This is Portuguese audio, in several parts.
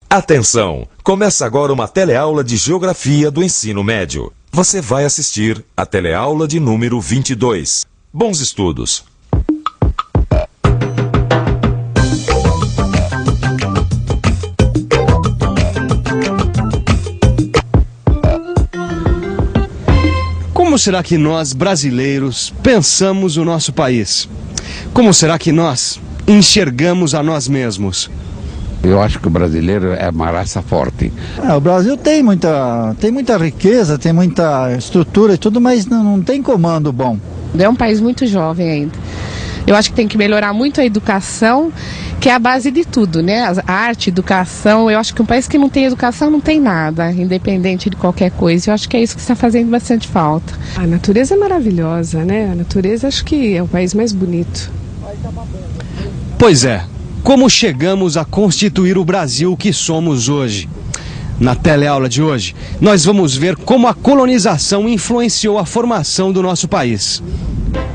Atenção! Começa agora uma teleaula de Geografia do Ensino Médio. Você vai assistir a teleaula de número 22. Bons estudos! Como será que nós, brasileiros, pensamos o nosso país? Como será que nós enxergamos a nós mesmos? Eu acho que o brasileiro é uma raça forte. O Brasil tem muita riqueza, tem muita estrutura e tudo, mas não tem comando bom. É um país muito jovem ainda. Eu acho que tem que melhorar muito a educação, que é a base de tudo, né? A arte, educação. Eu acho que um país que não tem educação não tem nada, independente de qualquer coisa. Eu acho que é isso que está fazendo bastante falta. A natureza é maravilhosa, né? A natureza acho que é o país mais bonito. Pois é. Como chegamos a constituir o Brasil que somos hoje? Na teleaula de hoje, nós vamos ver como a colonização influenciou a formação do nosso país.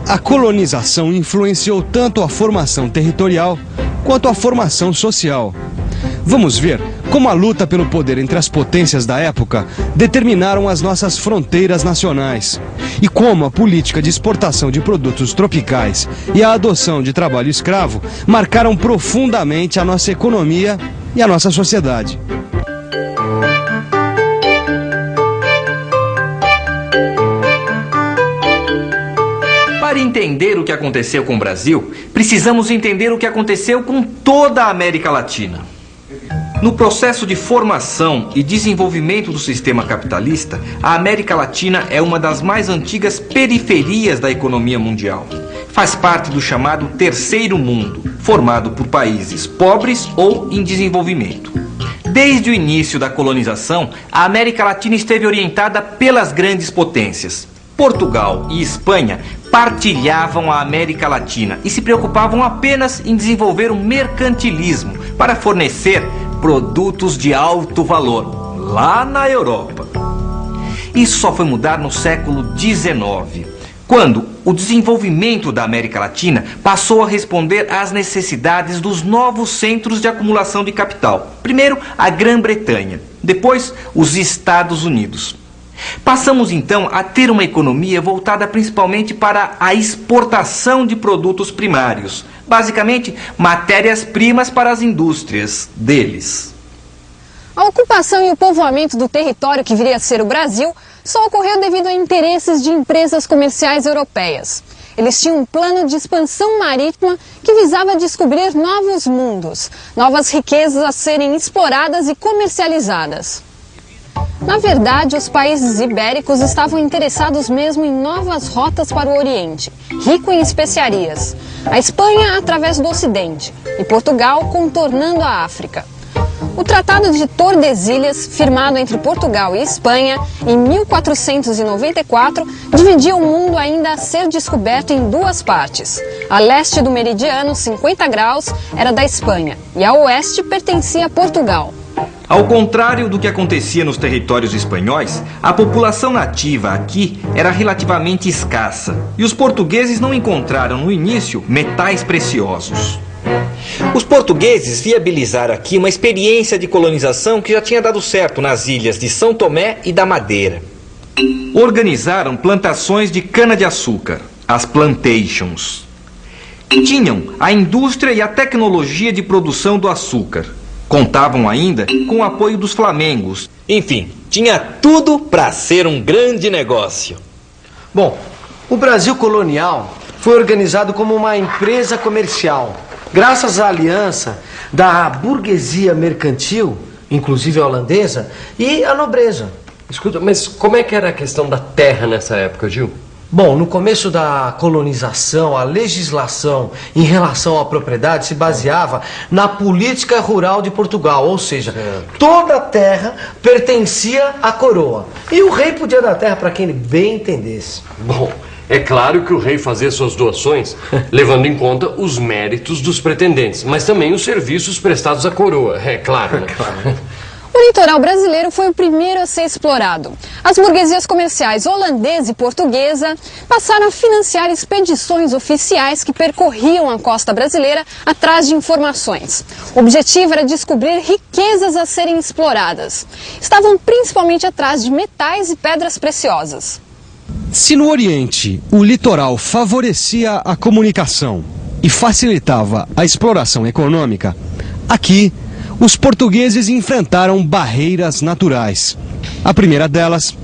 A colonização influenciou tanto a formação territorial quanto a formação social. Vamos ver como a luta pelo poder entre as potências da época determinaram as nossas fronteiras nacionais e como a política de exportação de produtos tropicais e a adoção de trabalho escravo marcaram profundamente a nossa economia e a nossa sociedade. Para entender o que aconteceu com o Brasil, precisamos entender o que aconteceu com toda a América Latina. No processo de formação e desenvolvimento do sistema capitalista, a América Latina é uma das mais antigas periferias da economia mundial. Faz parte do chamado Terceiro Mundo, formado por países pobres ou em desenvolvimento. Desde o início da colonização, a América Latina esteve orientada pelas grandes potências. Portugal e Espanha partilhavam a América Latina e se preocupavam apenas em desenvolver um mercantilismo para fornecer produtos de alto valor, lá na Europa. Isso só foi mudar no século XIX, quando o desenvolvimento da América Latina passou a responder às necessidades dos novos centros de acumulação de capital. Primeiro, a Grã-Bretanha, depois, os Estados Unidos. Passamos então a ter uma economia voltada principalmente para a exportação de produtos primários, basicamente matérias-primas para as indústrias deles. A ocupação e o povoamento do território que viria a ser o Brasil só ocorreu devido a interesses de empresas comerciais europeias. Eles tinham um plano de expansão marítima que visava descobrir novos mundos, novas riquezas a serem exploradas e comercializadas. Na verdade, os países ibéricos estavam interessados mesmo em novas rotas para o Oriente, rico em especiarias. A Espanha através do Ocidente e Portugal contornando a África. O Tratado de Tordesilhas, firmado entre Portugal e Espanha em 1494, dividia o mundo ainda a ser descoberto em duas partes. A leste do meridiano, 50 graus, era da Espanha e a oeste pertencia a Portugal. Ao contrário do que acontecia nos territórios espanhóis, a população nativa aqui era relativamente escassa e os portugueses não encontraram no início metais preciosos. Os portugueses viabilizaram aqui uma experiência de colonização que já tinha dado certo nas ilhas de São Tomé e da Madeira. Organizaram plantações de cana-de-açúcar, as plantations. Tinham a indústria e a tecnologia de produção do açúcar. Contavam ainda com o apoio dos flamengos. Enfim, tinha tudo para ser um grande negócio. Bom, o Brasil colonial foi organizado como uma empresa comercial, graças à aliança da burguesia mercantil, inclusive a holandesa, e a nobreza. Escuta, mas como é que era a questão da terra nessa época, Gil? Bom, no começo da colonização, a legislação em relação à propriedade se baseava na política rural de Portugal, ou seja, toda a terra pertencia à coroa. E o rei podia dar terra para quem ele bem entendesse. Bom, é claro que o rei fazia suas doações levando em conta os méritos dos pretendentes, mas também os serviços prestados à coroa, é claro, né? O O litoral brasileiro foi o primeiro a ser explorado. As burguesias comerciais holandesa e portuguesa passaram a financiar expedições oficiais que percorriam a costa brasileira atrás de informações. O objetivo era descobrir riquezas a serem exploradas. Estavam principalmente atrás de metais e pedras preciosas. Se no Oriente o litoral favorecia a comunicação e facilitava a exploração econômica, aqui os portugueses enfrentaram barreiras naturais. A primeira delas,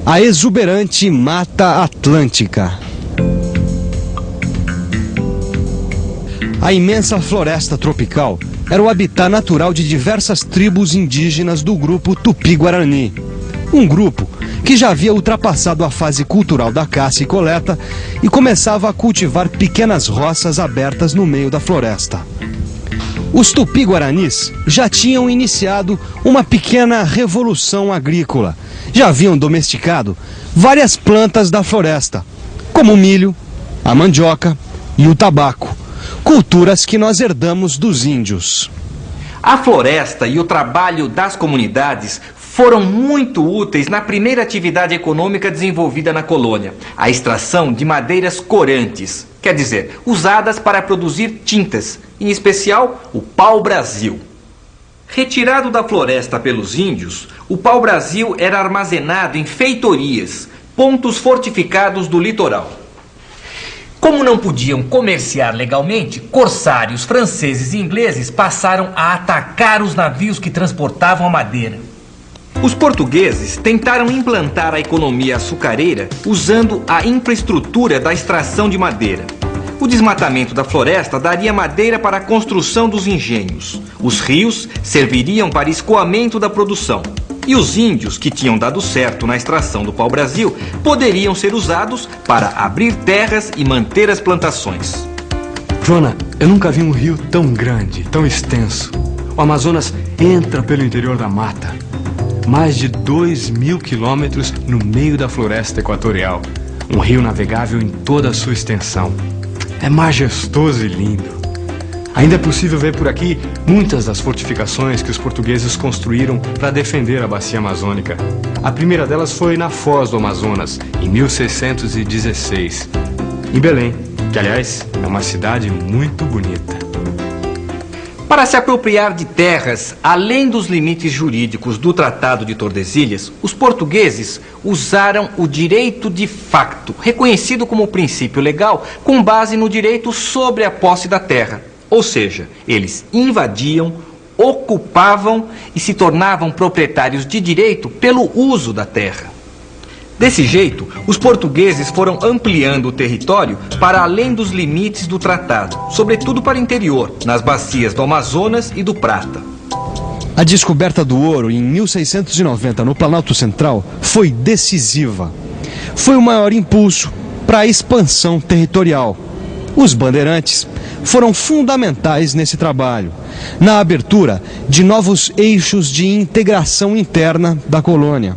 a exuberante Mata Atlântica. A imensa floresta tropical era o habitat natural de diversas tribos indígenas do grupo Tupi-Guarani. Um grupo que já havia ultrapassado a fase cultural da caça e coleta e começava a cultivar pequenas roças abertas no meio da floresta. Os Tupi-Guaranis já tinham iniciado uma pequena revolução agrícola. Já haviam domesticado várias plantas da floresta, como o milho, a mandioca e o tabaco, culturas que nós herdamos dos índios. A floresta e o trabalho das comunidades foram muito úteis na primeira atividade econômica desenvolvida na colônia, a extração de madeiras corantes, quer dizer, usadas para produzir tintas, em especial o pau-brasil. Retirado da floresta pelos índios, o pau-brasil era armazenado em feitorias, pontos fortificados do litoral. Como não podiam comerciar legalmente, corsários franceses e ingleses passaram a atacar os navios que transportavam a madeira. Os portugueses tentaram implantar a economia açucareira usando a infraestrutura da extração de madeira. O desmatamento da floresta daria madeira para a construção dos engenhos. Os rios serviriam para escoamento da produção. E os índios, que tinham dado certo na extração do pau-brasil, poderiam ser usados para abrir terras e manter as plantações. Joana, eu nunca vi um rio tão grande, tão extenso. O Amazonas entra pelo interior da mata. Mais de 2.000 quilômetros no meio da floresta equatorial. Um rio navegável em toda a sua extensão. É majestoso e lindo. Ainda é possível ver por aqui muitas das fortificações que os portugueses construíram para defender a bacia amazônica. A primeira delas foi na Foz do Amazonas, em 1616. Em Belém, que aliás é uma cidade muito bonita. Para se apropriar de terras além dos limites jurídicos do Tratado de Tordesilhas, os portugueses usaram o direito de facto, reconhecido como princípio legal, com base no direito sobre a posse da terra. Ou seja, eles invadiam, ocupavam e se tornavam proprietários de direito pelo uso da terra. Desse jeito, os portugueses foram ampliando o território para além dos limites do tratado, sobretudo para o interior, nas bacias do Amazonas e do Prata. A descoberta do ouro em 1690 no Planalto Central foi decisiva. Foi o maior impulso para a expansão territorial. Os bandeirantes foram fundamentais nesse trabalho, na abertura de novos eixos de integração interna da colônia.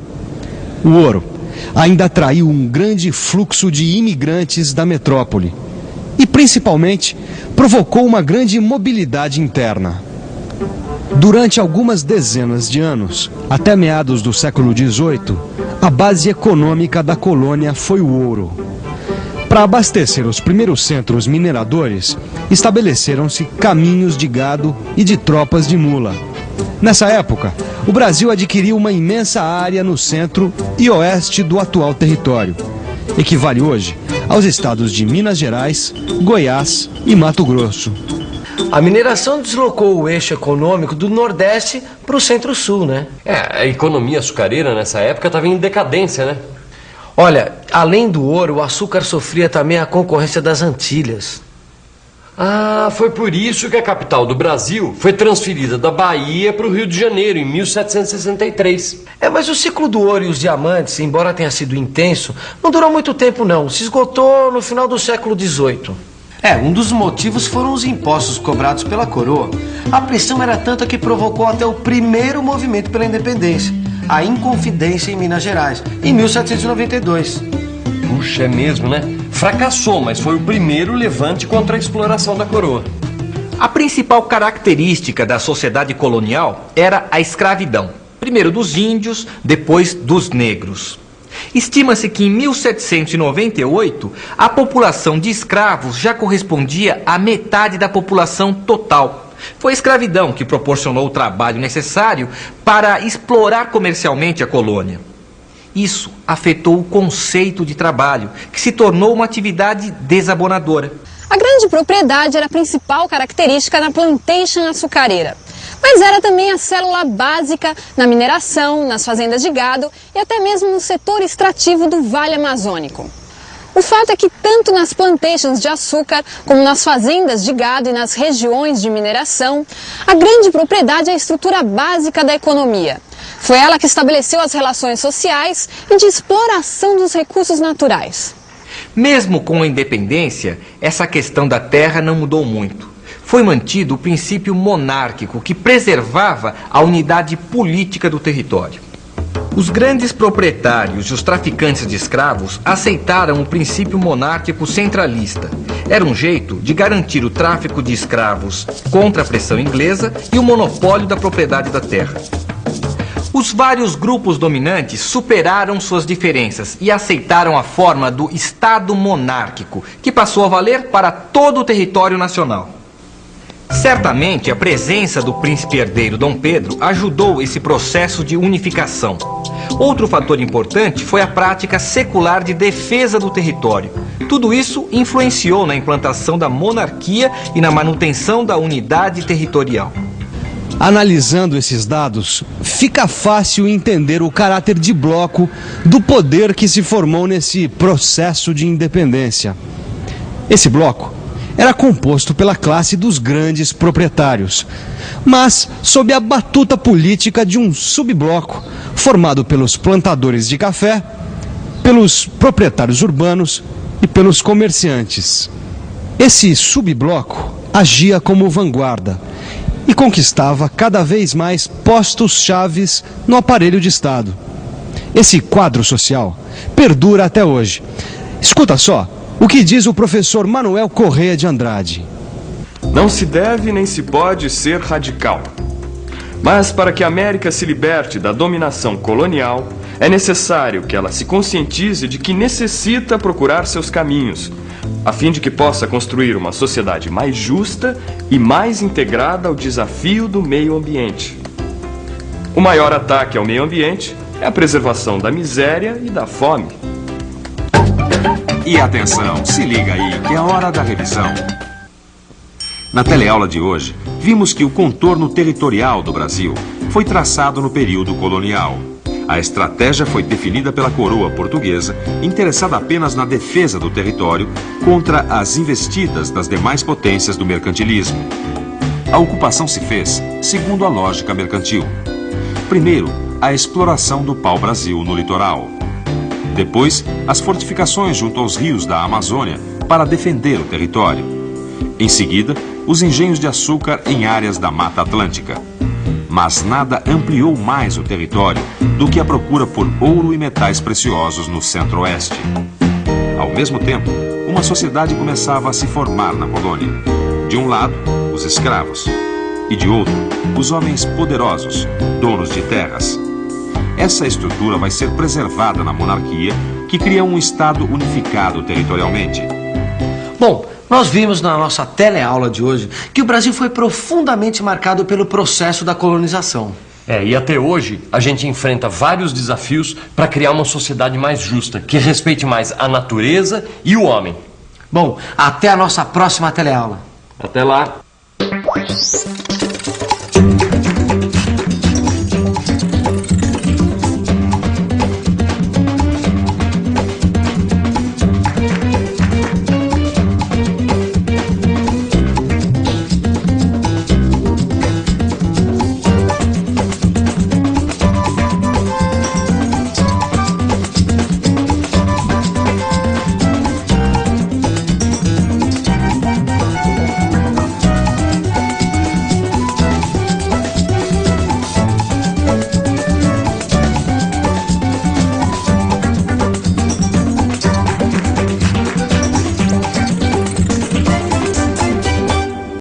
O ouro ainda atraiu um grande fluxo de imigrantes da metrópole e, principalmente, provocou uma grande mobilidade interna. Durante algumas dezenas de anos, até meados do século XVIII, a base econômica da colônia foi o ouro. Para abastecer os primeiros centros mineradores, estabeleceram-se caminhos de gado e de tropas de mula. Nessa época, o Brasil adquiriu uma imensa área no centro e oeste do atual território. Equivale hoje aos estados de Minas Gerais, Goiás e Mato Grosso. A mineração deslocou o eixo econômico do Nordeste para o Centro-Sul, né? A economia açucareira nessa época estava em decadência, né? Olha, além do ouro, o açúcar sofria também a concorrência das Antilhas. Ah, foi por isso que a capital do Brasil foi transferida da Bahia para o Rio de Janeiro, em 1763. Mas o ciclo do ouro e os diamantes, embora tenha sido intenso, não durou muito tempo não. Se esgotou no final do século XVIII. Um dos motivos foram os impostos cobrados pela coroa. A pressão era tanta que provocou até o primeiro movimento pela independência, a Inconfidência em Minas Gerais, em 1792. Puxa, é mesmo, né? Fracassou, mas foi o primeiro levante contra a exploração da coroa. A principal característica da sociedade colonial era a escravidão, primeiro dos índios, depois dos negros. Estima-se que em 1798 a população de escravos já correspondia à metade da população total. Foi a escravidão que proporcionou o trabalho necessário para explorar comercialmente a colônia. Isso afetou o conceito de trabalho, que se tornou uma atividade desabonadora. A grande propriedade era a principal característica da plantation açucareira, mas era também a célula básica na mineração, nas fazendas de gado e até mesmo no setor extrativo do Vale Amazônico. O fato é que tanto nas plantations de açúcar como nas fazendas de gado e nas regiões de mineração, a grande propriedade é a estrutura básica da economia. Foi ela que estabeleceu as relações sociais e de exploração dos recursos naturais. Mesmo com a independência, essa questão da terra não mudou muito. Foi mantido o princípio monárquico que preservava a unidade política do território. Os grandes proprietários e os traficantes de escravos aceitaram o princípio monárquico centralista. Era um jeito de garantir o tráfico de escravos contra a pressão inglesa e o monopólio da propriedade da terra. Os vários grupos dominantes superaram suas diferenças e aceitaram a forma do Estado monárquico, que passou a valer para todo o território nacional. Certamente, a presença do príncipe herdeiro Dom Pedro ajudou esse processo de unificação. Outro fator importante foi a prática secular de defesa do território. Tudo isso influenciou na implantação da monarquia e na manutenção da unidade territorial. Analisando esses dados, fica fácil entender o caráter de bloco do poder que se formou nesse processo de independência. Esse bloco era composto pela classe dos grandes proprietários, mas sob a batuta política de um subbloco formado pelos plantadores de café, pelos proprietários urbanos e pelos comerciantes. Esse subbloco agia como vanguarda e conquistava cada vez mais postos-chaves no aparelho de Estado. Esse quadro social perdura até hoje. Escuta só o que diz o professor Manuel Correia de Andrade. Não se deve nem se pode ser radical. Mas para que a América se liberte da dominação colonial, é necessário que ela se conscientize de que necessita procurar seus caminhos, a fim de que possa construir uma sociedade mais justa e mais integrada ao desafio do meio ambiente. O maior ataque ao meio ambiente é a preservação da miséria e da fome. E atenção, se liga aí, que é a hora da revisão. Na teleaula de hoje, vimos que o contorno territorial do Brasil foi traçado no período colonial. A estratégia foi definida pela coroa portuguesa, interessada apenas na defesa do território contra as investidas das demais potências do mercantilismo. A ocupação se fez segundo a lógica mercantil. Primeiro, a exploração do pau-brasil no litoral. Depois, as fortificações junto aos rios da Amazônia para defender o território. Em seguida, os engenhos de açúcar em áreas da Mata Atlântica. Mas nada ampliou mais o território do que a procura por ouro e metais preciosos no centro-oeste. Ao mesmo tempo, uma sociedade começava a se formar na colônia. De um lado, os escravos, e de outro, os homens poderosos, donos de terras. Essa estrutura vai ser preservada na monarquia, que cria um Estado unificado territorialmente. Bom, nós vimos na nossa teleaula de hoje que o Brasil foi profundamente marcado pelo processo da colonização. E até hoje a gente enfrenta vários desafios para criar uma sociedade mais justa, que respeite mais a natureza e o homem. Bom, até a nossa próxima teleaula. Até lá.